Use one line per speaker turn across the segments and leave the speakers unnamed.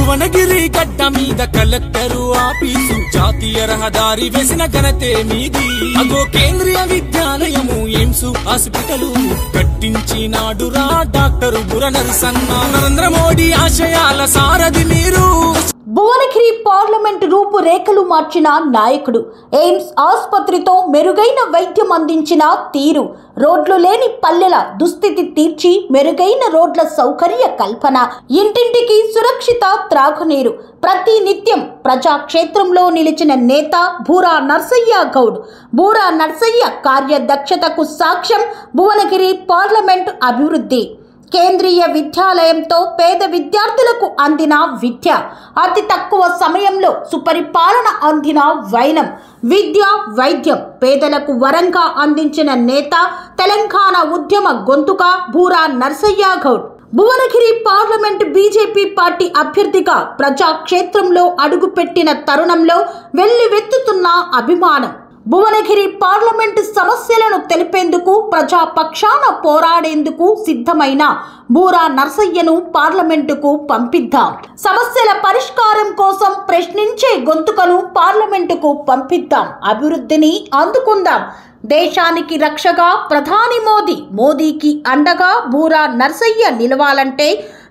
భువనగిరి గడ్డ మీద collector office జాతీయ రహదారి వేసిన ఘనతే మీది అగో కేంద్రీయ విద్యాలయము ఎయిమ్స్ హాస్పిటల్ కట్టించినాడురా డాక్టర్ బుర్ర నరసన్న నరేంద్ర మోడీ ఆశయాల సారథి మీరు
భువనగిరి పార్లమెంట్ రూపురేఖలు మార్చిన నాయకుడు ఎయిమ్స్ ఆసుపత్రితో మెరుగైన వైద్యం అందించిన తీరు రోడ్లు లేని పల్లెల దుస్థితి తీర్చి మెరుగైన రోడ్ల సౌకర్య కల్పన ఇంటింటికి సురక్షిత త్రాగునీరు ప్రతి నిత్యం ప్రజాక్షేత్రంలో నిలిచిన నేత బూరా నర్సయ్య గౌడ్ బూరా నర్సయ్య కార్యదక్షతకు సాక్ష్యం భువనగిరి పార్లమెంట్ అభివృద్ధి కేంద్రీయ విద్యాలయంతో పేద విద్యార్థులకు అందిన విద్య అతి తక్కువ సమయంలో సుపరిపాలన అందిన వైనం విద్య వైద్యం పేదలకు వరంగా అందించిన నేత తెలంగాణ ఉద్యమ గొంతుక Boora Narsaiah Goud Bhuvanagiri parliament BJP party అభ్యర్థిగా ప్రజాక్షేత్రంలో అడుగుపెట్టిన తరుణంలో వెల్లువెత్తుతున్న అభిమానం భువనగిరి పార్లమెంటు సమస్యలను తెలిపేందుకు ప్రజాపక్షాన పోరాడేందుకు సిద్ధమైన బూరా నర్సయ్యను పార్లమెంటుకు పంపిద్దాం సమస్యల పరిష్కారం కోసం ప్రశ్నించే గొంతుకను పార్లమెంటుకు పంపిద్దాం అభివృద్ధిని అందుకుందాం దేశానికి రక్షగా ప్రధాని మోదీకి అండగా బూరా నర్సయ్య నిలవాలంటే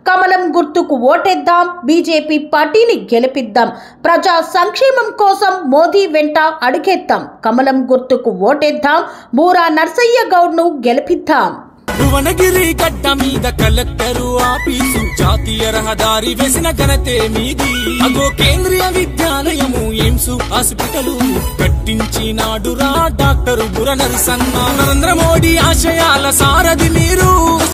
కమలం గుర్తుకు ఓటేద్దాం బీజేపీ పార్టీని గెలిపిద్దాం ప్రజా సంక్షేమం కోసం మోదీ వెంట అడుగేద్దాం కమలం గుర్తుకు ఓటేద్దాం బూరా నర్సయ్య గౌడ్ను గెలిపిద్దాం
భువనగిరి గడ్డ మీద కలెక్టరు ఆఫీసు జాతీయ రహదారి వేసిన ఘనతే మీది అగో కేంద్రీయ విద్యాలయము ఎయిమ్స్ హాస్పిటల్ కట్టించినాడురా డాక్టర్ బుర్ర నరసన్న నరేంద్ర మోడీ ఆశయాల సారథి మీరు